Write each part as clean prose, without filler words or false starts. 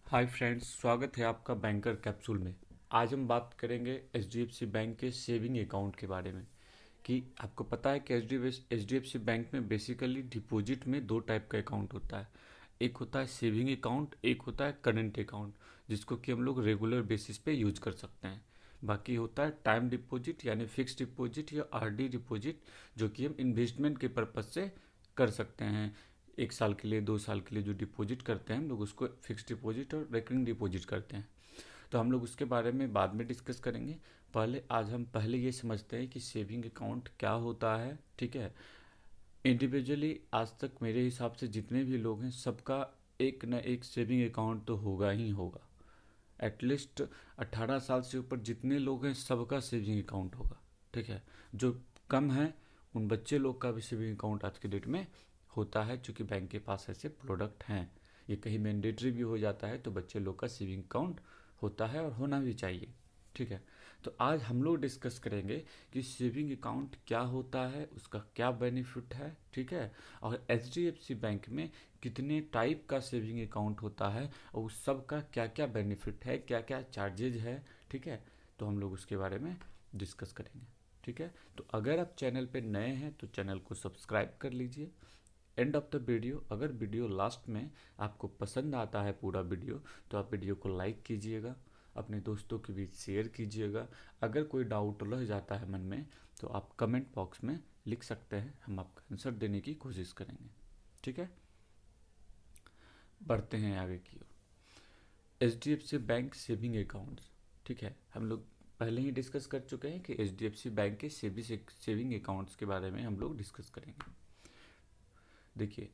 Hi friends, स्वागत है आपका बैंकर कैप्सूल में। आज हम बात करेंगे एचडीएफसी बैंक के सेविंग अकाउंट के बारे में। कि आपको पता है कि एचडीएफसी बैंक में बेसिकली डिपॉजिट में दो टाइप का अकाउंट होता है। एक होता है सेविंग अकाउंट, एक होता है करंट अकाउंट, जिसको कि हम लोग रेगुलर बेसिस पे यूज कर सकते हैं। बाकी होता है टाइम डिपॉजिट यानी फिक्स डिपॉजिट या आरडी डिपॉजिट, जो कि हम इन्वेस्टमेंट के पर्पज से कर सकते हैं। 1 साल के लिए, 2 साल के लिए जो डिपॉजिट करते हैं हम लोग उसको फिक्स डिपॉजिट और रिकरिंग डिपॉजिट करते हैं। तो हम लोग उसके बारे में बाद में डिस्कस करेंगे। आज हम पहले ये समझते हैं कि सेविंग अकाउंट क्या होता है। ठीक है। इंडिविजुअली आज तक मेरे हिसाब से जितने भी लोग हैं सबका एक न एक सेविंग अकाउंट तो होगा ही होगा। एटलीस्ट 18 साल से ऊपर जितने लोग हैं सबका सेविंग अकाउंट होगा। ठीक है। जो कम है उन बच्चे लोग का भी सेविंग अकाउंट आज के डेट में होता है, क्योंकि बैंक के पास ऐसे प्रोडक्ट हैं। ये कहीं मैंडेटरी भी हो जाता है, तो बच्चे लोग का सेविंग अकाउंट होता है और होना भी चाहिए। ठीक है। तो आज हम लोग डिस्कस करेंगे कि सेविंग अकाउंट क्या होता है, उसका क्या बेनिफिट है। ठीक है। और एच बैंक में कितने टाइप का सेविंग अकाउंट होता है और उस सब का क्या क्या बेनिफिट है, क्या क्या चार्जेज है। ठीक है। तो हम लोग उसके बारे में डिस्कस करेंगे। ठीक है। तो अगर आप चैनल पे नए हैं तो चैनल को सब्सक्राइब कर लीजिए। एंड ऑफ द वीडियो, अगर वीडियो लास्ट में आपको पसंद आता है पूरा वीडियो, तो आप वीडियो को लाइक कीजिएगा, अपने दोस्तों के बीच शेयर कीजिएगा। अगर कोई डाउट रह जाता है मन में तो आप कमेंट बॉक्स में लिख सकते हैं, हम आपका आंसर देने की कोशिश करेंगे। ठीक है। बढ़ते हैं आगे की ओर। H D F C bank saving accounts. ठीक है। हम लोग पहले ही डिस्कस कर चुके हैं कि H D F C bank के सेविंग अकाउंट्स के बारे में हम लोग डिस्कस करेंगे। देखिए,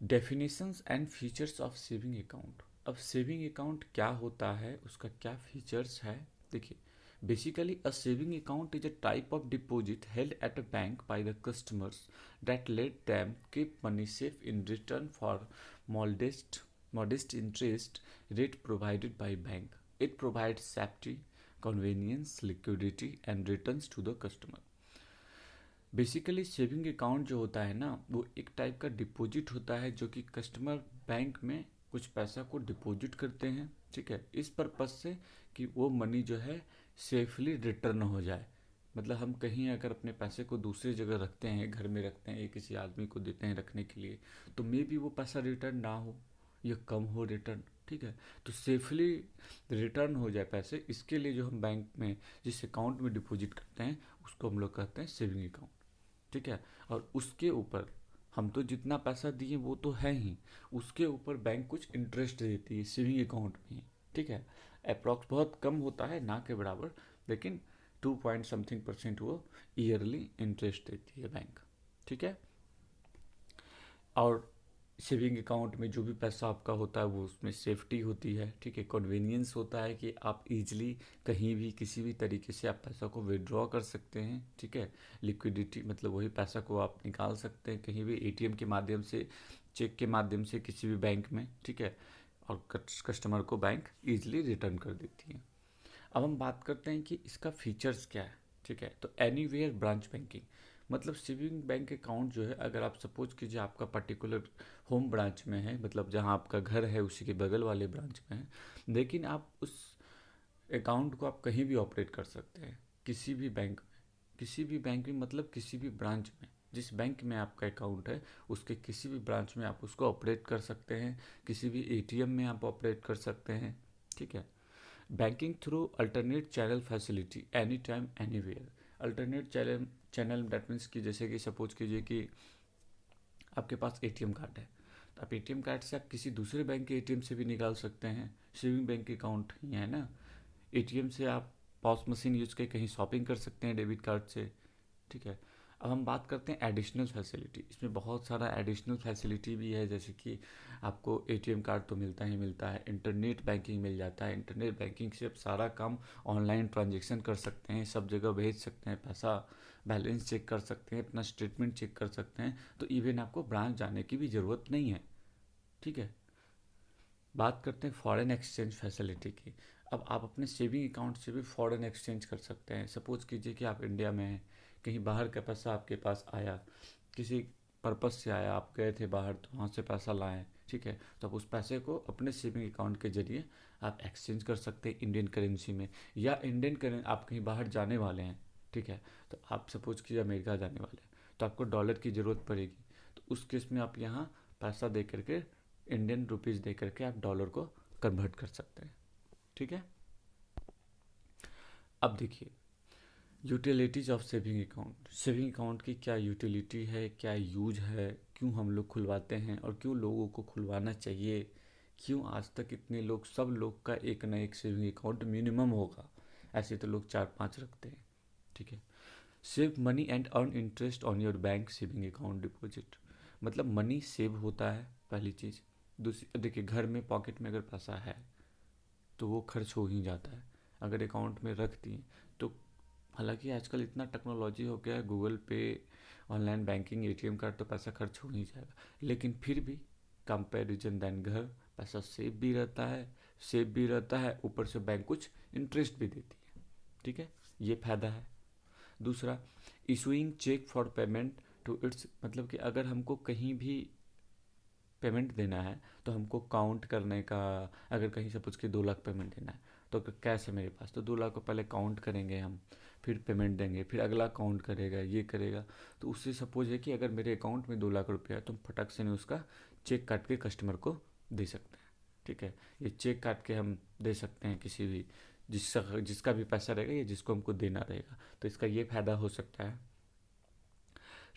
definitions and features of saving account. अब सेविंग अकाउंट क्या होता है, उसका क्या फीचर्स है। देखिए, basically a saving account is a type of deposit held at a bank by the customers that let them keep money safe in return for modest interest rate provided by bank. It provides safety, convenience, liquidity and returns to the customer. Basically saving account जो होता है ना, वो एक type का deposit होता है जो कि कस्टमर बैंक में कुछ पैसा को डिपॉजिट करते हैं। ठीक है। इस पर्पज से कि वो मनी जो है सेफली रिटर्न हो जाए। मतलब हम कहीं अगर अपने पैसे को दूसरी जगह रखते हैं, घर में रखते हैं या किसी आदमी को देते हैं रखने के लिए, तो मे बी वो पैसा रिटर्न ना हो या कम हो रिटर्न। ठीक है। तो सेफली रिटर्न हो जाए पैसे, इसके लिए जो हम बैंक में जिस अकाउंट में डिपॉजिट करते हैं उसको हम लोग कहते हैं सेविंग अकाउंट। ठीक है। और उसके ऊपर हम तो जितना पैसा दिए वो तो है ही, उसके ऊपर बैंक कुछ इंटरेस्ट देती है सेविंग अकाउंट में। ठीक है। अप्रॉक्स बहुत कम होता है, ना के बराबर, लेकिन 2 पॉइंट समथिंग % वो ईयरली इंटरेस्ट देती है बैंक। ठीक है। और सेविंग अकाउंट में जो भी पैसा आपका होता है वो उसमें सेफ्टी होती है। ठीक है। कन्वीनियंस होता है कि आप इजीली कहीं भी किसी भी तरीके से आप पैसा को विड्रॉ कर सकते हैं। ठीक है। लिक्विडिटी मतलब वही पैसा को आप निकाल सकते हैं कहीं भी एटीएम के माध्यम से, चेक के माध्यम से, किसी भी बैंक में। ठीक है। और कस्टमर को बैंक ईजिली रिटर्न कर देती है। अब हम बात करते हैं कि इसका फीचर्स क्या है। ठीक है। तो एनीवेयर ब्रांच बैंकिंग, मतलब सेविंग बैंक अकाउंट जो है, अगर आप सपोज कीजिए आपका पर्टिकुलर होम ब्रांच में है, मतलब जहाँ आपका घर है उसी के बगल वाले ब्रांच में है, लेकिन आप उस अकाउंट को आप कहीं भी ऑपरेट कर सकते हैं, किसी भी बैंक में। किसी भी बैंक में मतलब किसी भी ब्रांच में, जिस बैंक में आपका अकाउंट है उसके किसी भी ब्रांच में आप उसको ऑपरेट कर सकते हैं, किसी भी एटीएम में आप ऑपरेट कर सकते हैं। ठीक है। Banking through alternate channel facility any time anywhere. Alternate channel that means कि जैसे कि सपोज कीजिए कि आपके पास एटीएम कार्ड है, तो आप एटीएम कार्ड से आप किसी दूसरे बैंक के एटीएम से भी निकाल सकते हैं। सेविंग बैंक अकाउंट ही है ना। एटीएम से आप पॉस मशीन यूज करके कहीं शॉपिंग कर सकते हैं डेबिट कार्ड से। ठीक है। अब हम बात करते हैं एडिशनल फैसिलिटी। इसमें बहुत सारा एडिशनल फैसिलिटी भी है, जैसे कि आपको एटीएम कार्ड तो मिलता ही मिलता है, इंटरनेट बैंकिंग मिल जाता है। इंटरनेट बैंकिंग से आप सारा काम ऑनलाइन ट्रांजेक्शन कर सकते हैं, सब जगह भेज सकते हैं पैसा, बैलेंस चेक कर सकते हैं, अपना स्टेटमेंट चेक कर सकते हैं। तो इवन आपको ब्रांच जाने की भी ज़रूरत नहीं है। ठीक है। बात करते हैं फॉरेन एक्सचेंज फैसिलिटी की। अब आप अपने सेविंग अकाउंट से भी फॉरेन एक्सचेंज कर सकते हैं। सपोज कीजिए कि आप इंडिया में हैं, कहीं बाहर का पैसा आपके पास आया, किसी पर्पज़ से आया, आप गए थे बाहर तो वहाँ से पैसा लाएं, ठीक है। तो आप उस पैसे को अपने सेविंग अकाउंट के जरिए आप एक्सचेंज कर सकते हैं इंडियन करेंसी में, या इंडियन करेंसी आप कहीं बाहर जाने वाले हैं, ठीक है, तो आप सपोज कि अमेरिका जाने वाले हैं तो आपको डॉलर की ज़रूरत पड़ेगी, तो उस केस में आप यहाँ पैसा दे करके इंडियन रुपीज़ दे करके आप डॉलर को कन्वर्ट कर सकते हैं, ठीक है। अब देखिए utilities of saving account. Saving account की क्या यूटिलिटी है, क्या यूज है, क्यों हम लोग खुलवाते हैं और क्यों लोगों को खुलवाना चाहिए, क्यों आज तक इतने लोग, सब लोग का एक ना एक सेविंग अकाउंट मिनिमम होगा, ऐसे तो लोग 4-5 रखते हैं, ठीक है। Save money and earn interest on your bank saving account deposit, मतलब मनी सेव होता है पहली चीज़। दूसरी देखिए, घर में पॉकेट में अगर पैसा है तो वो खर्च हो ही जाता है, अगर अकाउंट में रख दिए तो, हालांकि आजकल इतना टेक्नोलॉजी हो गया है, गूगल पे, ऑनलाइन बैंकिंग, एटीएम कार्ड, तो पैसा खर्च हो ही जाएगा, लेकिन फिर भी कंपैरिजन दैन घर पैसा सेव भी रहता है, ऊपर से बैंक कुछ इंटरेस्ट भी देती है, ठीक है, ये फायदा है। दूसरा, issuing cheque for payment to its, मतलब कि अगर हमको कहीं भी पेमेंट देना है तो हमको काउंट करने का, अगर कहीं सपोज कि 2 लाख पेमेंट देना है तो कैश है मेरे पास, तो 2 लाख को पहले काउंट करेंगे हम, फिर पेमेंट देंगे, फिर अगला काउंट करेगा, ये करेगा, तो उससे सपोज है कि अगर मेरे अकाउंट में 2 लाख रुपया है तो हम फटक से नहीं उसका चेक काट के कस्टमर को दे सकते हैं, ठीक है। ये चेक काट के हम दे सकते हैं किसी भी, जिसका भी पैसा रहेगा या जिसको हमको देना रहेगा, तो इसका ये फायदा हो सकता है।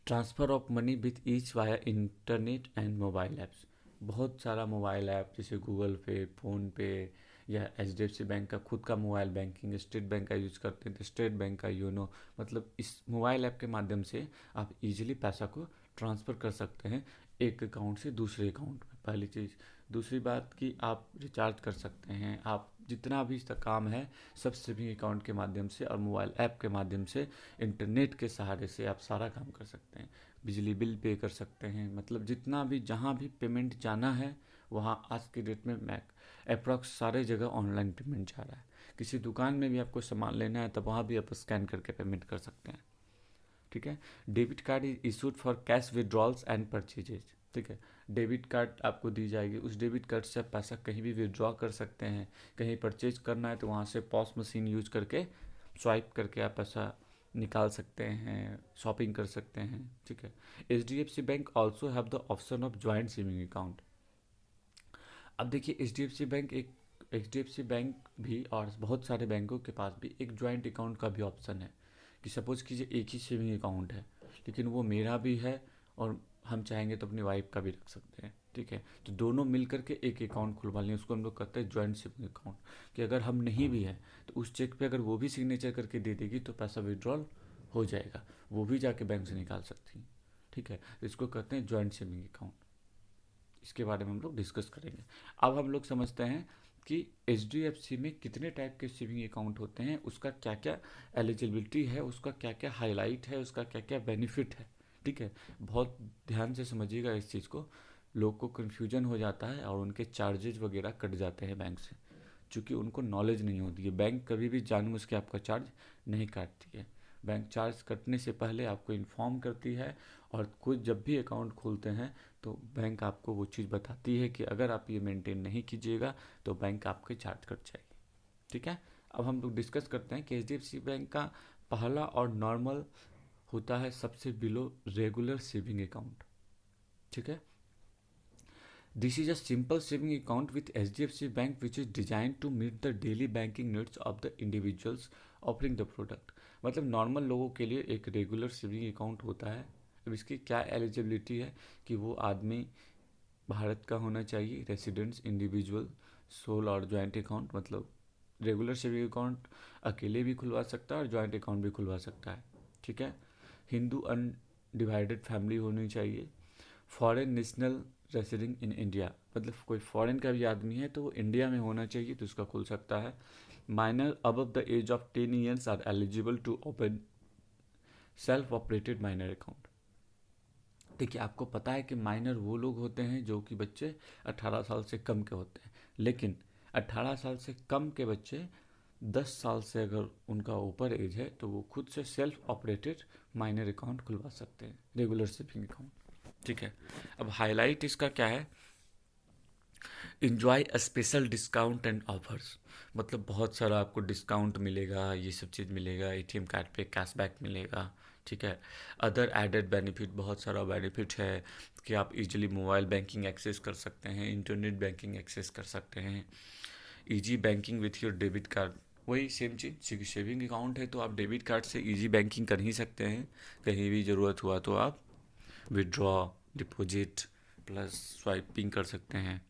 Transfer of money with each via internet and mobile apps, बहुत सारा मोबाइल ऐप जैसे गूगल पे, फ़ोन पे, या एचडीएफसी बैंक का खुद का मोबाइल बैंकिंग, स्टेट बैंक का यूज़ करते हैं तो स्टेट बैंक का योनो, मतलब इस मोबाइल ऐप के माध्यम से आप इजीली पैसा को ट्रांसफ़र कर सकते हैं एक अकाउंट से दूसरे अकाउंट में, पहली चीज़। दूसरी बात कि आप रिचार्ज कर सकते हैं, आप जितना भी इसका काम है सब सेविंग अकाउंट के माध्यम से और मोबाइल ऐप के माध्यम से, इंटरनेट के सहारे से आप सारा काम कर सकते हैं। बिजली बिल पे कर सकते हैं, मतलब जितना भी जहाँ भी पेमेंट जाना है वहाँ आज के डेट में अप्रॉक्स सारे जगह ऑनलाइन पेमेंट जा रहा है। किसी दुकान में भी आपको सामान लेना है तब वहाँ भी आप स्कैन करके पेमेंट कर सकते हैं, ठीक है। Debit card is issued for cash withdrawals and purchases, ठीक है। डेबिट कार्ड आपको दी जाएगी, उस डेबिट कार्ड से आप पैसा कहीं भी विड्रॉ कर सकते हैं, कहीं परचेज करना है तो वहाँ से पॉस मशीन यूज करके स्वाइप करके आप पैसा निकाल सकते हैं, शॉपिंग कर सकते हैं, ठीक है। HDFC bank also have the option of joint saving account. अब देखिए एचडीएफसी बैंक भी और बहुत सारे बैंकों के पास भी एक ज्वाइंट अकाउंट का भी ऑप्शन है, कि सपोज कीजिए एक ही सेविंग अकाउंट है लेकिन वो मेरा भी है और हम चाहेंगे तो अपनी वाइफ का भी रख सकते हैं, ठीक है, तो दोनों मिल करके एक अकाउंट खुलवा लें, उसको हम लोग कहते हैं ज्वाइंट सेविंग अकाउंट, कि अगर हम नहीं भी हैं तो उस चेक पे अगर वो भी सिग्नेचर करके दे देगी तो पैसा विड्रॉल हो जाएगा, वो भी जाके बैंक से निकाल सकती है, ठीक है, तो इसको कहते हैं ज्वाइंट सेविंग अकाउंट। इसके बारे में हम लोग डिस्कस करेंगे। अब हम लोग समझते हैं कि एचडीएफसी में कितने टाइप के सेविंग अकाउंट होते हैं, उसका क्या क्या एलिजिबिलिटी है, उसका क्या क्या हाईलाइट है, उसका क्या क्या बेनिफिट है, ठीक है। बहुत ध्यान से समझिएगा इस चीज़ को, लोग को कन्फ्यूजन हो जाता है और उनके चार्जेज वगैरह कट जाते हैं बैंक से, क्योंकि उनको नॉलेज नहीं होती है। बैंक कभी भी जानबूझ के आपका चार्ज नहीं काटती है, बैंक चार्ज कटने से पहले आपको इन्फॉर्म करती है, और खुद जब भी अकाउंट खोलते हैं तो बैंक आपको वो चीज़ बताती है कि अगर आप ये मेंटेन नहीं कीजिएगा तो बैंक आपके चार्ज कट जाएगी, ठीक है। अब हम लोग डिस्कस करते हैं कि एचडीएफसी बैंक का पहला और नॉर्मल होता है सबसे बिलो रेगुलर सेविंग अकाउंट, ठीक है। This is a simple saving account with HDFC bank which is design to meet the daily banking needs of the individuals offering the product, मतलब normal लोगों के लिए एक रेगुलर सेविंग अकाउंट होता है। अब इसकी क्या एलिजिबिलिटी है कि वो आदमी भारत का होना चाहिए, रेसिडेंट्स, इंडिविजुअल, सोल और ज्वाइंट अकाउंट, मतलब रेगुलर सेविंग अकाउंट अकेले भी खुलवा सकता है और ज्वाइंट अकाउंट भी खुलवा सकता है, ठीक है। हिंदू अनडिवाइडेड फैमिली होनी चाहिए। Foreign national residing in India, मतलब कोई फॉरेन का भी आदमी है तो वो इंडिया में होना चाहिए तो उसका खुल सकता है। Minor above the age of 10 years are eligible to open self operated minor account. देखिए आपको पता है कि माइनर वो लोग होते हैं जो कि बच्चे 18 साल से कम के होते हैं, लेकिन 18 साल से कम के बच्चे 10 साल से अगर उनका ऊपर एज है तो वो खुद से सेल्फ ऑपरेटेड माइनर अकाउंट खुलवा सकते हैं, रेगुलर सेविंग अकाउंट, ठीक है। अब हाईलाइट इसका क्या है enjoy special discount and offers, मतलब बहुत सारा आपको डिस्काउंट मिलेगा, ये सब चीज़ मिलेगा, एटीएम कार्ड पे कैशबैक मिलेगा, ठीक है। अदर एडेड बेनिफिट, बहुत सारा बेनिफिट है कि आप इजीली मोबाइल बैंकिंग एक्सेस कर सकते हैं, इंटरनेट बैंकिंग एक्सेस कर सकते हैं, easy banking with your debit card. वही सेम चीज़, सेविंग अकाउंट है तो आप डेबिट कार्ड से इजी बैंकिंग कर ही सकते हैं, कहीं भी ज़रूरत हुआ तो आप विड्रॉ, डिपॉजिट प्लस स्वाइपिंग कर सकते हैं।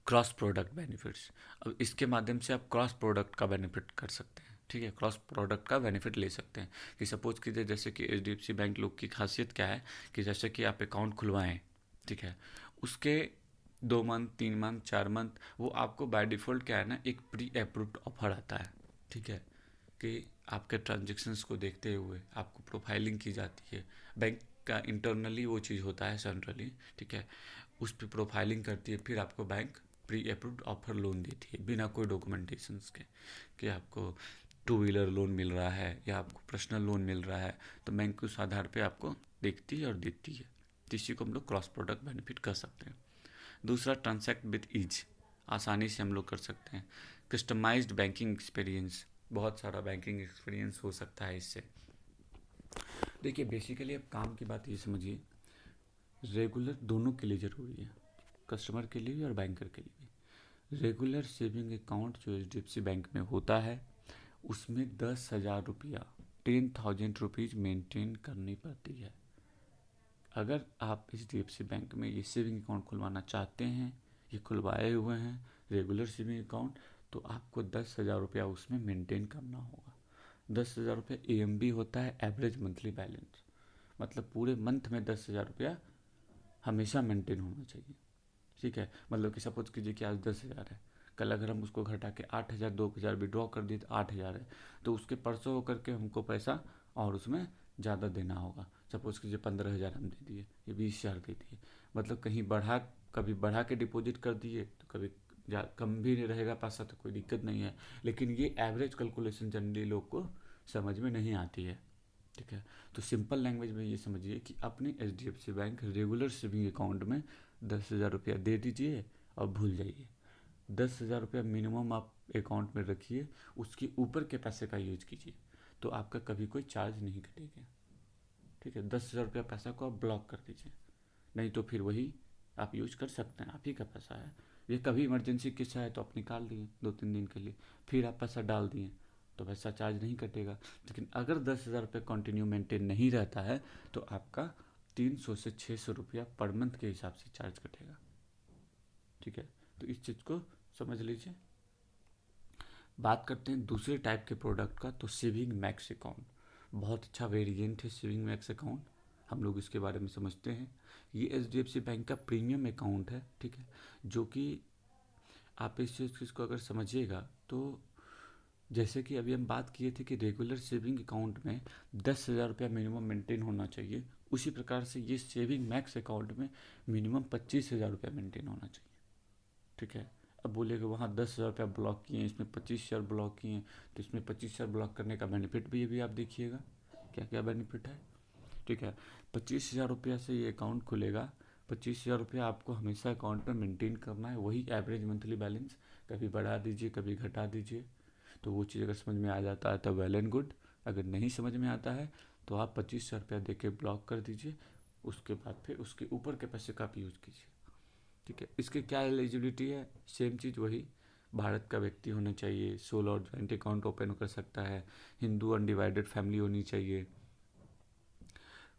क्रॉस प्रोडक्ट बेनिफिट्स, अब इसके माध्यम से आप क्रॉस प्रोडक्ट का बेनिफिट कर सकते हैं, ठीक है, क्रॉस प्रोडक्ट का बेनिफिट ले सकते हैं। कि सपोज कीजिए जैसे कि HDFC बैंक लोग की खासियत क्या है कि जैसे कि आप अकाउंट खुलवाएं, ठीक है, उसके 2 मंथ 3 मंथ 4 मंथ वो आपको बाय डिफ़ॉल्ट क्या है ना, एक प्री अप्रूव्ड ऑफर आता है, ठीक है, कि आपके ट्रांजेक्शन्स को देखते हुए आपको प्रोफाइलिंग की जाती है। बैंक का इंटरनली वो चीज़ होता है सेंट्रली, ठीक है, उस पर प्रोफाइलिंग करती है, फिर आपको bank pre approved offer loan देती है बिना कोई डॉक्यूमेंटेशंस के, कि आपको 2 व्हीलर लोन मिल रहा है या आपको पर्सनल लोन मिल रहा है, तो बैंक उस आधार पे आपको देखती है और देती है। तो इसी को हम लोग क्रॉस प्रोडक्ट बेनिफिट कर सकते हैं। दूसरा, ट्रांसैक्ट विथ ईज, आसानी से हम लोग कर सकते हैं। कस्टमाइज्ड बैंकिंग एक्सपीरियंस, बहुत सारा बैंकिंग एक्सपीरियंस हो सकता है इससे। देखिए बेसिकली अब काम की बात ये समझिए, रेगुलर दोनों के लिए ज़रूरी है, कस्टमर के लिए भी और बैंकर के लिए भी। रेगुलर सेविंग अकाउंट जो HDFC बैंक में होता है उसमें 10,000 रुपया, 10,000 रुपीज़ मेंटेन करनी पड़ती है। अगर आप HDFC बैंक में ये सेविंग अकाउंट खुलवाना चाहते हैं, ये खुलवाए हुए हैं रेगुलर सेविंग अकाउंट, तो आपको 10,000 रुपया उसमें मेंटेन करना होगा। 10,000 रुपया AMB होता है, एवरेज मंथली बैलेंस, मतलब पूरे मंथ में 10,000 रुपया हमेशा मेंटेन होना चाहिए, ठीक है। मतलब कि सपोज कीजिए कि आज 10,000 है, कल अगर हम उसको घटा के 8,000 2,000 विड्रॉ कर दिए तो 8,000 है, तो उसके परसों होकर के हमको पैसा और उसमें ज़्यादा देना होगा। सपोज कीजिए 15,000 हम दे दिए, ये 20,000 दे दिए, मतलब कहीं कभी बढ़ा के डिपॉजिट कर दिए तो कभी कम भी नहीं रहेगा पैसा, तो कोई दिक्कत नहीं है। लेकिन ये एवरेज कैलकुलेशन जनरली लोग को समझ में नहीं आती है, ठीक है। तो सिंपल लैंग्वेज में ये समझिए कि अपने HDFC bank regular saving account में 10,000 रुपया दे दीजिए और भूल जाइए। 10,000 रुपया मिनिमम आप अकाउंट में रखिए, उसके ऊपर के पैसे का यूज कीजिए, तो आपका कभी कोई चार्ज नहीं कटेगा, ठीक है। 10,000 रुपया पैसा को आप ब्लॉक कर दीजिए, नहीं तो फिर वही आप यूज कर सकते हैं, आप ही का पैसा है। ये कभी इमरजेंसी किस्सा है तो आप निकाल लिए 2-3 दिन के लिए, फिर आप पैसा डाल दिए तो पैसा चार्ज नहीं कटेगा। लेकिन अगर 10,000 रुपये कंटिन्यू मेंटेन नहीं रहता है तो आपका 300 से 600 रुपया पर मंथ के हिसाब से चार्ज कटेगा, ठीक है। तो इस चीज़ को समझ लीजिए। बात करते हैं दूसरे टाइप के प्रोडक्ट का, तो सेविंग मैक्स अकाउंट बहुत अच्छा वेरिएंट है। सेविंग मैक्स अकाउंट हम लोग इसके बारे में समझते हैं। ये HDFC बैंक का प्रीमियम अकाउंट है, ठीक है, जो कि आप इस चीज़ को अगर समझिएगा तो जैसे कि अभी हम बात किए थे कि रेगुलर सेविंग अकाउंट में 10,000 रुपया मिनिमम मेंटेन होना चाहिए, उसी प्रकार से ये सेविंग मैक्स अकाउंट में मिनिमम 25,000 रुपया मेंटेन होना चाहिए, ठीक है। अब बोलेगा वहाँ 10,000 रुपया ब्लॉक किए हैं, इसमें 25,000 ब्लॉक किए हैं, तो इसमें 25,000 ब्लॉक करने का बेनिफिट भी अभी आप देखिएगा क्या क्या बेनिफिट है, ठीक है। 25,000 रुपया से ये अकाउंट खुलेगा, 25,000 रुपया आपको हमेशा अकाउंट में मेंटेन करना है, वही एवरेज मंथली बैलेंस, कभी बढ़ा दीजिए कभी घटा दीजिए। तो वो चीज़ अगर समझ में आ जाता है तो वेल एंड गुड, अगर नहीं समझ में आता है तो आप 25,000 रुपया दे के ब्लॉक कर दीजिए, उसके बाद फिर उसके ऊपर के पैसे का आप यूज़ कीजिए, ठीक है। इसके क्या एलिजिबिलिटी है, सेम चीज़ वही, भारत का व्यक्ति होना चाहिए, सोलो और ज्वाइंट अकाउंट ओपन कर सकता है, हिंदू अनडिवाइडेड फैमिली होनी चाहिए,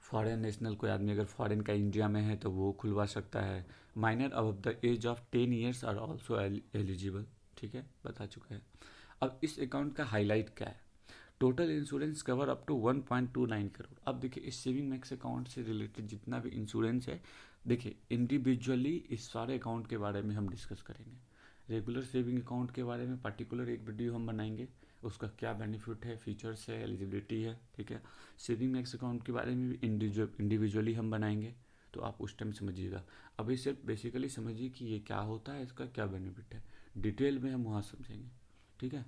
फॉरेन नेशनल कोई आदमी अगर फॉरेन का इंडिया में है तो वो खुलवा सकता है, minor above the age of 10 years are also eligible, ठीक है, बता चुका है। अब इस अकाउंट का हाईलाइट क्या है, total insurance cover up to 1.29 crore. अब देखिए इस सेविंग मैक्स अकाउंट से रिलेटेड जितना भी इंश्योरेंस है, देखिए इंडिविजुअली इस सारे अकाउंट के बारे में हम डिस्कस करेंगे। रेगुलर सेविंग अकाउंट के बारे में पर्टिकुलर एक वीडियो हम बनाएंगे, उसका क्या बेनिफिट है, फीचर्स है, एलिजिबिलिटी है, ठीक है। सेविंग मैक्स अकाउंट के बारे में भी इंडिविजुअली हम बनाएंगे, तो आप उस टाइम समझिएगा। अभी सिर्फ बेसिकली समझिए कि ये क्या होता है, इसका क्या बेनिफिट है, डिटेल में हम वहाँ समझेंगे, ठीक है।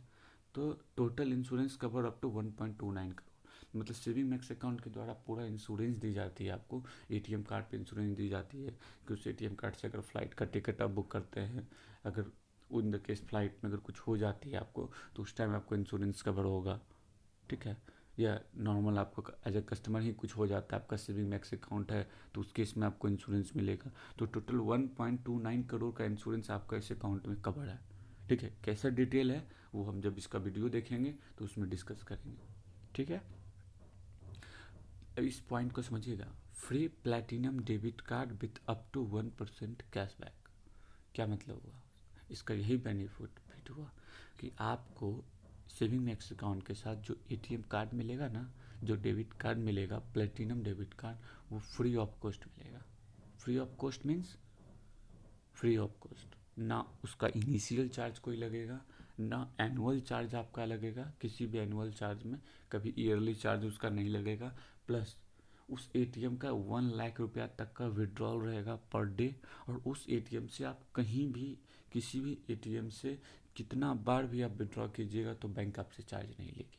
तो total insurance cover up to 1.29 crore. मतलब सेविंग मैक्स अकाउंट के द्वारा पूरा इंश्योरेंस दी जाती है आपको। एटीएम कार्ड पे इंश्योरेंस दी जाती है कि उस एटीएम कार्ड से अगर फ्लाइट का टिकट आप बुक करते हैं, अगर इन द केस फ्लाइट में अगर कुछ हो जाती है आपको, तो उस टाइम आपको इंश्योरेंस कवर होगा, ठीक है। या नॉर्मल आपको एज ए कस्टमर ही कुछ हो जाता है, आपका सेविंग मैक्स अकाउंट है, तो उस केस में आपको इंश्योरेंस मिलेगा। तो टोटल 1.29 करोड़ का इंश्योरेंस आपका इस अकाउंट में कवर है, ठीक है। कैसा डिटेल है वो हम जब इसका वीडियो देखेंगे तो उसमें डिस्कस करेंगे, ठीक है। अब इस पॉइंट को समझिएगा, free platinum debit card with up to 1% cashback. क्या मतलब हुआ इसका? यही बेनिफिट हुआ कि आपको सेविंग मैक्स अकाउंट के साथ जो एटीएम कार्ड मिलेगा ना, जो डेबिट कार्ड मिलेगा प्लेटिनम डेबिट कार्ड, वो फ्री ऑफ कॉस्ट मिलेगा। Free of cost means free of cost, ना उसका इनिशियल चार्ज कोई लगेगा, ना एनुअल चार्ज आपका लगेगा किसी भी एनुअल चार्ज में, कभी ईयरली चार्ज उसका नहीं लगेगा। प्लस उस एटीएम का 1 लाख रुपया तक का विड्रॉल रहेगा पर डे, और उस एटीएम से आप कहीं भी किसी भी एटीएम से कितना बार भी आप विड्रॉ कीजिएगा तो बैंक आपसे चार्ज नहीं लेगी।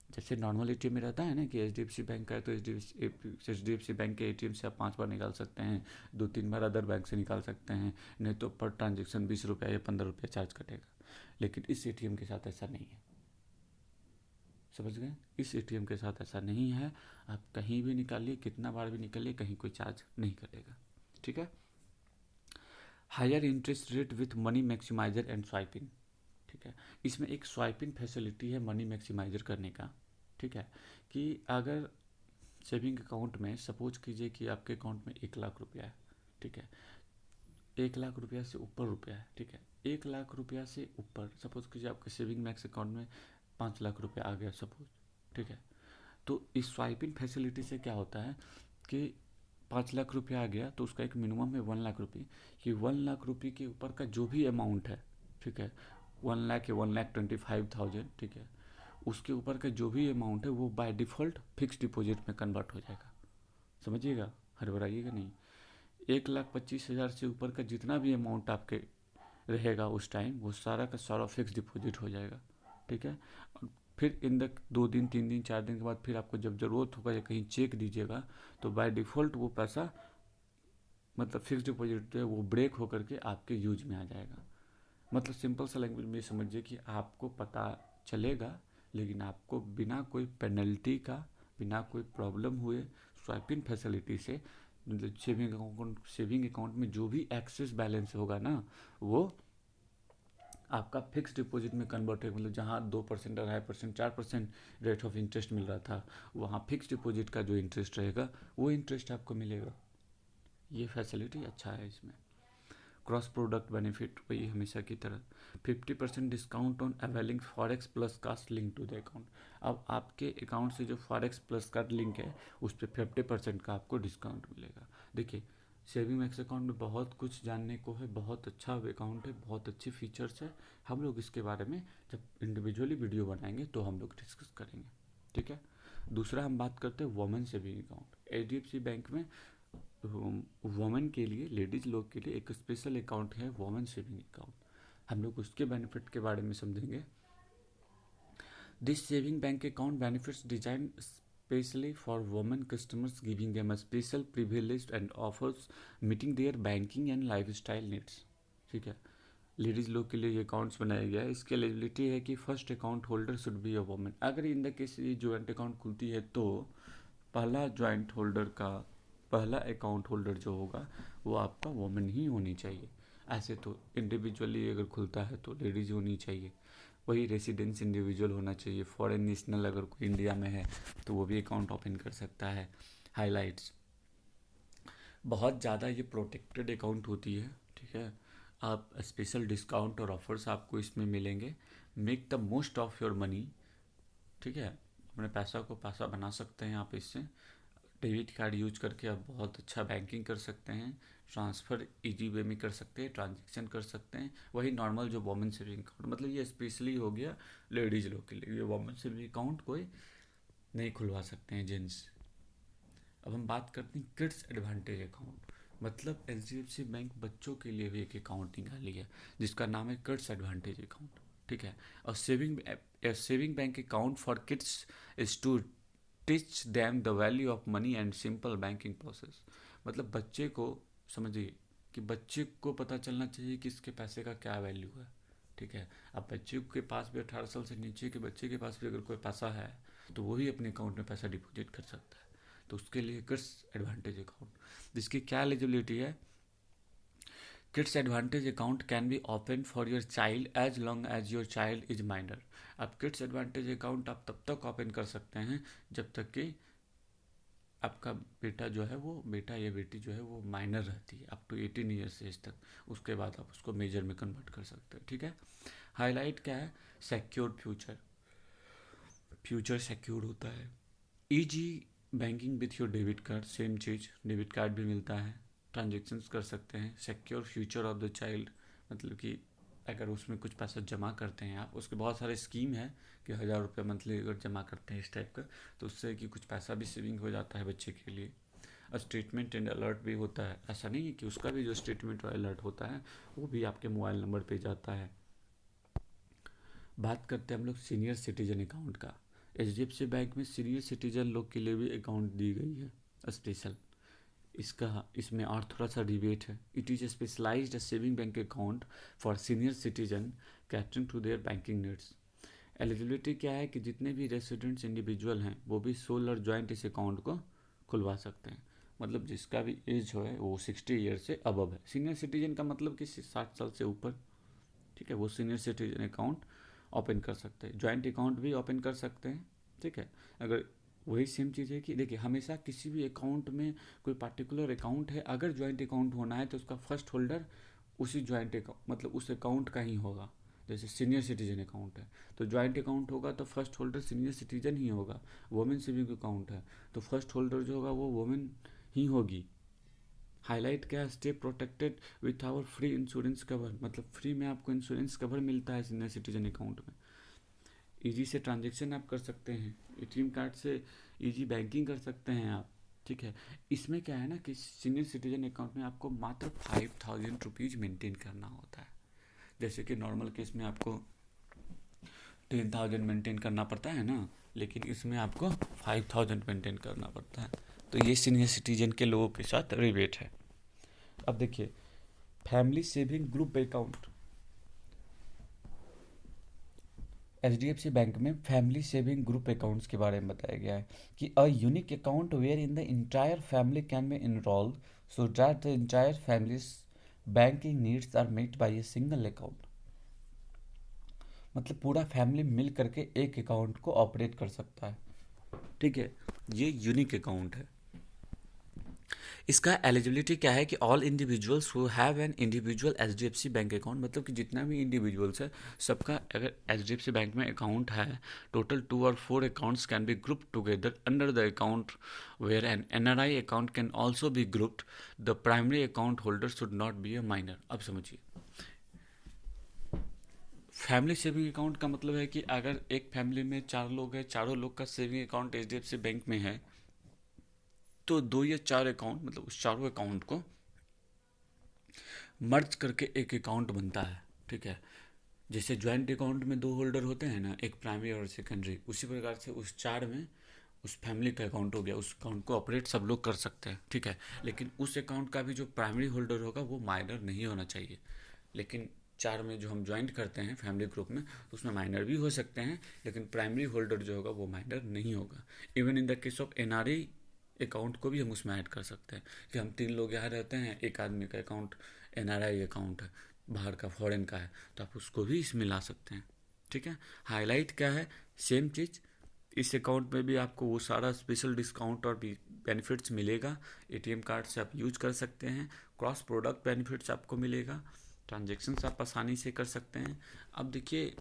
जैसे नॉर्मल एटीएम में रहता है ना कि एचडीएफसी बैंक का है तो एचडीएफसी बैंक के एटीएम से आप 5 बार निकाल सकते हैं, 2-3 बार अदर बैंक से निकाल सकते हैं, नहीं तो पर ट्रांजेक्शन 20 रुपया या 15 रुपया चार्ज कटेगा। लेकिन इस एटीएम के साथ ऐसा नहीं है, समझ गए? इस एटीएम के साथ ऐसा नहीं है, आप कहीं भी निकालिए, कितना बार भी निकालिए, कहीं कोई चार्ज नहीं कटेगा, ठीक है। Higher interest rate with money maximiser and swiping, ठीक है। इसमें एक स्वाइपिंग फैसिलिटी है मनी मैक्सिमाइजर करने का, ठीक है। कि अगर सेविंग अकाउंट में सपोज कीजिए कि आपके अकाउंट में 1 लाख रुपया है, ठीक है, 1 लाख रुपया से ऊपर रुपया है, ठीक है, 1 लाख रुपया से ऊपर सपोज कीजिए आपके सेविंग मैक्स अकाउंट में 5 लाख रुपया आ गया सपोज, ठीक है। तो इस स्वाइपिंग फैसिलिटी से क्या होता है कि 5 लाख रुपया आ गया तो उसका एक मिनिमम है 1 लाख रुपये, कि 1 लाख रुपये के ऊपर का जो भी अमाउंट है, ठीक है, 1 लाख या 1,25,000, ठीक है, उसके ऊपर का जो भी अमाउंट है वो बाय डिफ़ॉल्ट फिक्स डिपॉजिट में कन्वर्ट हो जाएगा। समझिएगा, हड़बड़ाइएगा नहीं। 1,25,000 से ऊपर का जितना भी अमाउंट आपके रहेगा उस टाइम, वो सारा का सारा फिक्स डिपॉजिट हो जाएगा, ठीक है। और फिर इन द 2 दिन 3 दिन 4 दिन के बाद फिर आपको जब ज़रूरत होगा या कहीं चेक दीजिएगा तो बाय डिफ़ॉल्ट वो पैसा मतलब फिक्स डिपॉजिट है वो ब्रेक होकर के आपके यूज में आ जाएगा। मतलब सिंपल सा लैंग्वेज में समझिए कि आपको पता चलेगा, लेकिन आपको बिना कोई पेनल्टी का, बिना कोई प्रॉब्लम हुए स्वाइपिंग फैसिलिटी से, मतलब सेविंग अकाउंट में जो भी एक्सेस बैलेंस होगा ना, वो आपका फिक्स डिपॉजिट में कन्वर्ट है। मतलब जहाँ 2% 2.5% 4% रेट ऑफ इंटरेस्ट मिल रहा था, वहाँ फिक्स डिपॉजिट का जो इंटरेस्ट रहेगा वो इंटरेस्ट आपको मिलेगा। ये फैसिलिटी अच्छा है इसमें। क्रॉस प्रोडक्ट बेनिफिट वही हमेशा की तरह, 50% discount on availing forex plus cost link to the account. अब आपके अकाउंट से जो फॉरेक्स प्लस का लिंक है उस पर 50% का आपको डिस्काउंट मिलेगा। देखिए, सेविंग मैक्स अकाउंट में बहुत कुछ जानने को है, बहुत अच्छा अकाउंट है, बहुत अच्छे फीचर्स है। हम लोग इसके बारे में जब इंडिविजुअली वीडियो बनाएंगे तो हम लोग डिस्कस करेंगे, ठीक है। दूसरा हम बात करते हैं women saving account. HDFC bank में वुमेन के लिए, लेडीज़ लोग के लिए एक स्पेशल अकाउंट है वुमेन सेविंग अकाउंट। हम लोग उसके बेनिफिट के बारे में समझेंगे। This saving bank account benefits design specially for women customers, giving them a special privilege and offers meeting their banking and lifestyle needs, ठीक है। लेडीज़ लोग के लिए ये अकाउंट्स बनाया गया है। इसकी एलिजिबिलिटी है कि first account holder should be a women. अगर इन द केस ये जॉइंट अकाउंट खुलती है तो पहला अकाउंट होल्डर जो होगा वो आपका वुमेन ही होनी चाहिए। ऐसे तो इंडिविजुअली अगर खुलता है तो लेडीज़ होनी चाहिए। वही रेसिडेंस इंडिविजुअल होना चाहिए। फॉरेन नेशनल अगर कोई इंडिया में है तो वो भी अकाउंट ओपन कर सकता है। हाइलाइट्स, बहुत ज़्यादा ये प्रोटेक्टेड अकाउंट होती है, ठीक है। आप स्पेशल डिस्काउंट और ऑफर्स आपको इसमें मिलेंगे। Make the most of your money, ठीक है। अपने पैसा को पैसा बना सकते हैं आप इससे। डेबिट कार्ड यूज करके आप बहुत अच्छा बैंकिंग कर सकते हैं, ट्रांसफ़र इजी वे में कर सकते हैं, ट्रांजेक्शन कर सकते हैं। वही नॉर्मल जो वुमेन सेविंग अकाउंट, मतलब ये स्पेशली हो गया लेडीज़ लोग के लिए। ये वुमेन सेविंग अकाउंट कोई नहीं खुलवा सकते हैं जेंट्स। अब हम बात करते हैं किड्स एडवांटेज अकाउंट। मतलब एचडीएफसी बैंक बच्चों के लिए भी एक अकाउंट निकाली है जिसका नाम है किड्स एडवांटेज अकाउंट, ठीक है। और saving bank account for kids is to teach them the value of money and simple banking process. मतलब बच्चे को समझिए कि बच्चे को पता चलना चाहिए कि इसके पैसे का क्या वैल्यू है, ठीक है। अब बच्चे के पास भी 18 साल से नीचे के बच्चे के पास भी अगर कोई पैसा है तो वो भी अपने अकाउंट में पैसा डिपॉजिट कर सकता है। तो उसके लिए किड्स एडवांटेज अकाउंट, जिसकी क्या एलिजिबिलिटी है, kids advantage account can be open for your child as long as your child is minor. अब किड्स एडवांटेज अकाउंट आप तब तक ओपन कर सकते हैं जब तक कि आपका बेटा जो है वो बेटा या बेटी जो है वो माइनर रहती है, अप टू 18 ईयर्स एज तक। उसके बाद आप उसको मेजर में कन्वर्ट कर सकते हैं, ठीक है। हाईलाइट क्या है, सिक्योर्ड फ्यूचर, फ्यूचर सिक्योर्ड होता है। Easy banking with your debit card, same cheese, debit card भी मिलता है, ट्रांजेक्शन्स कर सकते हैं। Secure future of the child, मतलब कि अगर उसमें कुछ पैसा जमा करते हैं आप, उसके बहुत सारे स्कीम है कि 1000 रुपये मंथली अगर जमा करते हैं इस टाइप का, तो उससे कि कुछ पैसा भी सेविंग हो जाता है बच्चे के लिए। और स्टेटमेंट एंड अलर्ट भी होता है, ऐसा नहीं है कि उसका भी जो स्टेटमेंट और अलर्ट होता है वो भी आपके मोबाइल नंबर पे जाता है। बात करते हैं हम लोग सीनियर सिटीजन अकाउंट का। एचडीएफसी बैंक में सीनियर सिटीजन लोग के लिए भी अकाउंट दी गई है स्पेशल। इसमें और थोड़ा सा डिबेट है। It is specialised saving bank account for senior citizen catering to their banking needs. Eligibility क्या है कि जितने भी रेसिडेंट्स इंडिविजुअल हैं वो भी सोल और ज्वाइंट इस अकाउंट को खुलवा सकते हैं। मतलब जिसका भी एज जो है वो 60 ईयर से अबव है। सीनियर सिटीजन का मतलब कि 60 साल से ऊपर, ठीक है, वो सीनियर सिटीजन अकाउंट ओपन कर सकते हैं। ज्वाइंट अकाउंट भी ओपन कर सकते हैं, ठीक है। अगर वही सेम चीज़ है कि देखिए हमेशा किसी भी अकाउंट में कोई पार्टिकुलर अकाउंट है, अगर ज्वाइंट अकाउंट होना है तो उसका फर्स्ट होल्डर उसी ज्वाइंट अकाउंट मतलब उस अकाउंट का ही होगा। जैसे सीनियर सिटीजन अकाउंट है तो ज्वाइंट अकाउंट होगा तो फर्स्ट होल्डर सीनियर सिटीजन ही होगा। वुमेन सेविंग अकाउंट है तो फर्स्ट होल्डर जो होगा वो वुमेन ही होगी। हाईलाइट क्या है, stay protected with our free insurance cover, मतलब फ्री में आपको इंश्योरेंस कवर मिलता है सीनियर सिटीजन अकाउंट में। इजी से ट्रांजेक्शन आप कर सकते हैं, एटीएम कार्ड से इजी बैंकिंग कर सकते हैं आप, ठीक है। इसमें क्या है ना कि सीनियर सिटीजन अकाउंट में आपको मात्र 5000 रुपीज़ मेंटेन करना होता है। जैसे कि नॉर्मल केस में आपको 10,000 मेंटेन करना पड़ता है ना, लेकिन इसमें आपको 5000 मेंटेन करना पड़ता है। तो ये सीनियर सिटीजन के लोगों के साथ रिबेट है। अब देखिए family saving group account, HDFC bank में फैमिली सेविंग ग्रुप अकाउंट्स के बारे में बताया गया है कि a unique account where in the entire family can be enrolled so that the entire family's banking needs are met by a single account. मतलब पूरा फैमिली मिल करके एक अकाउंट को ऑपरेट कर सकता है, ठीक है। ये यूनिक अकाउंट है। इसका एलिजिबिलिटी क्या है कि all individuals who have an individual HDFC bank account, मतलब कि जितना भी इंडिविजुअल्स है सबका अगर एचडीएफसी बैंक में अकाउंट है, टोटल 2 और 4 accounts can be group together under the account where an NRI account can also be grouped. The primary account holder should not be a minor. अब समझिए फैमिली सेविंग अकाउंट का मतलब है कि अगर एक फैमिली में 4 लोग हैं, चारों लोग का सेविंग अकाउंट एचडीएफसी बैंक में है तो 2 या 4 अकाउंट मतलब उस चारों अकाउंट को मर्ज करके एक अकाउंट बनता है, ठीक है। जैसे ज्वाइंट अकाउंट में 2 होल्डर होते हैं ना, एक प्राइमरी और सेकेंडरी, उसी प्रकार से उस 4 में उस फैमिली का अकाउंट हो गया, उस अकाउंट को ऑपरेट सब लोग कर सकते हैं, ठीक है। लेकिन उस अकाउंट का भी जो प्राइमरी होल्डर होगा वो माइनर नहीं होना चाहिए। लेकिन 4 में जो हम ज्वाइंट करते हैं फैमिली ग्रुप में उसमें माइनर भी हो सकते हैं, लेकिन प्राइमरी होल्डर जो होगा वो माइनर नहीं होगा। Even in the case of NRI account को भी हम उसमें ऐड कर सकते हैं कि हम 3 लोग यहाँ रहते हैं, एक आदमी का अकाउंट एनआरआई अकाउंट है, बाहर का फॉरेन का है, तो आप उसको भी इसमें ला सकते हैं, ठीक है। हाईलाइट क्या है, सेम चीज़, इस अकाउंट में भी आपको वो सारा स्पेशल डिस्काउंट और भी बेनिफिट्स मिलेगा। एटीएम कार्ड से आप यूज कर सकते हैं, क्रॉस प्रोडक्ट बेनिफिट्स आपको मिलेगा, ट्रांजेक्शन्स आप आसानी से कर सकते हैं। अब देखिए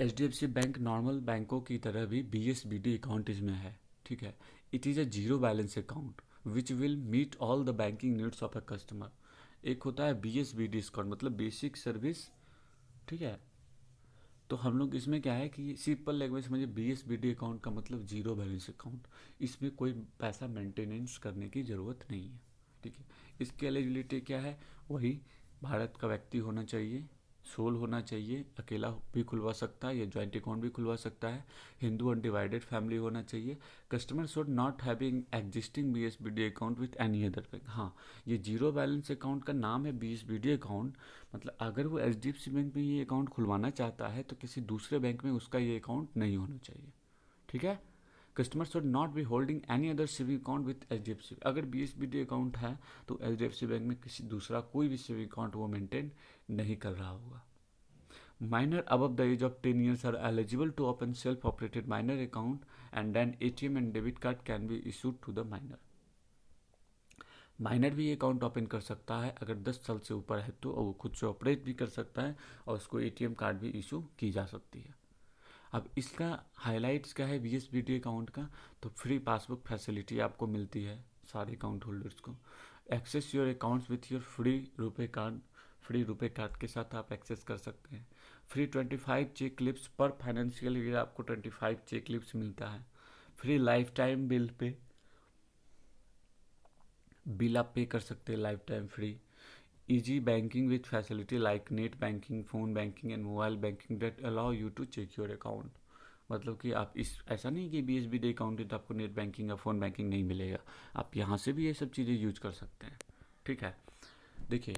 एचडीएफसी बैंक नॉर्मल बैंकों की तरह भी बीएसबीडी अकाउंट इसमें है, ठीक है। It is a zero balance account which will meet all the banking needs of a customer. एक होता है बीएसबीडी अकाउंट मतलब बेसिक सर्विस, ठीक है। तो हम लोग इसमें क्या है कि सिंपल लैंग्वेज समझिए, बीएसबीडी अकाउंट का मतलब जीरो बैलेंस अकाउंट, इसमें कोई पैसा मेंटेनेंस करने की ज़रूरत नहीं है, ठीक है। इसकी एलिजिबिलिटी क्या है, वही भारत का व्यक्ति होना चाहिए, सोल होना चाहिए, अकेला भी खुलवा सकता है या जॉइंट अकाउंट भी खुलवा सकता है, हिंदू अनडिवाइडेड फैमिली होना चाहिए, customer should not having existing BSBD account with any other bank. हाँ, ये जीरो बैलेंस अकाउंट का नाम है बीएसबीडी अकाउंट, मतलब अगर वो एचडीएफसी बैंक में ये अकाउंट खुलवाना चाहता है तो किसी दूसरे बैंक में उसका ये अकाउंट नहीं होना चाहिए। ठीक है, customer should not be holding any other saving account with HDFC. अगर बीएसबीडी अकाउंट है तो एचडीएफसी बैंक में किसी दूसरा कोई भी सेविंग अकाउंट वो मेंटेन नहीं कर रहा होगा। Minor above the age of 10 years are eligible to open self-operated minor account and then ATM and debit card can be issued to the minor. Minor भी अकाउंट ओपन कर सकता है अगर 10 साल से ऊपर है तो, वो खुद से ऑपरेट भी कर सकता है और उसको एटीएम कार्ड भी इशू की जा सकती है। अब इसका हाइलाइट्स क्या है बीएसबीडी अकाउंट का, तो फ्री पासबुक फैसिलिटी आपको मिलती है सारे अकाउंट होल्डर्स को। Access your accounts with your free RuPay card के साथ आप एक्सेस कर सकते हैं। Free 25 cheque clips per financial year आपको 25 चेक क्लिप्स मिलता है। फ्री लाइफ टाइम बिल आप पे कर सकते हैं life time free. Easy banking with facility like net banking, phone banking and mobile banking that allow you to check your account. मतलब कि आप इस ऐसा नहीं कि बीएसबीडी अकाउंट है तो आपको नेट बैंकिंग या फ़ोन बैंकिंग नहीं मिलेगा, आप यहाँ से भी ये सब चीज़ें यूज कर सकते हैं। ठीक है, देखिए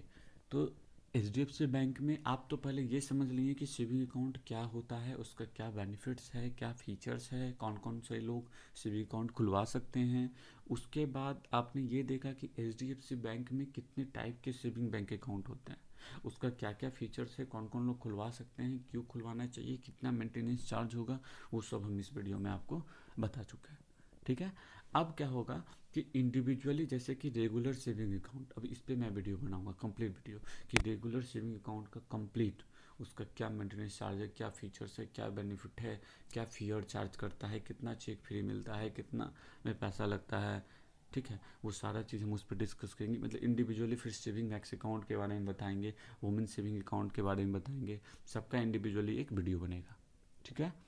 तो एचडीएफसी बैंक में आप तो पहले ये समझ लीजिए कि सेविंग अकाउंट क्या होता है, उसका क्या बेनिफिट्स है, क्या फीचर्स है, कौन कौन से लोग सेविंग अकाउंट खुलवा सकते हैं। उसके बाद आपने ये देखा कि एचडीएफसी बैंक में कितने टाइप के सेविंग बैंक अकाउंट होते हैं, उसका क्या क्या फीचर्स है, कौन कौन लोग खुलवा सकते हैं, क्यों खुलवाना चाहिए, कितना मेंटेनेंस चार्ज होगा, वो सब हम इस वीडियो में आपको बता चुके हैं। ठीक है, अब क्या होगा कि इंडिविजुअली जैसे कि रेगुलर सेविंग अकाउंट, अब इस पर मैं वीडियो बनाऊंगा कंप्लीट वीडियो कि रेगुलर सेविंग अकाउंट का कंप्लीट उसका क्या मेंटेनेंस चार्ज है, क्या फीचर्स है, क्या बेनिफिट है, क्या फीयर चार्ज करता है, कितना चेक फ्री मिलता है, कितना में पैसा लगता है। ठीक है, वो सारा चीज़ हम उस पर डिस्कस करेंगे, मतलब इंडिविजुअली। फिर सेविंग मैक्स अकाउंट के बारे में बताएंगे, वुमेन सेविंग अकाउंट के बारे में बताएंगे, सबका इंडिविजुअली एक वीडियो बनेगा। ठीक है,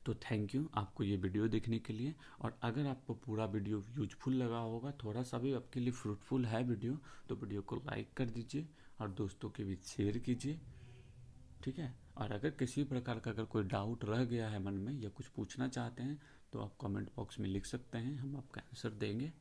तो थैंक यू आपको ये वीडियो देखने के लिए। और अगर आपको पूरा वीडियो यूजफुल लगा होगा, थोड़ा सा भी आपके लिए फ्रूटफुल है वीडियो, तो वीडियो को लाइक कर दीजिए और दोस्तों के बीच शेयर कीजिए। ठीक है, और अगर किसी प्रकार का अगर कोई डाउट रह गया है मन में या कुछ पूछना चाहते हैं तो आप कमेंट बॉक्स में लिख सकते हैं, हम आपका आंसर देंगे।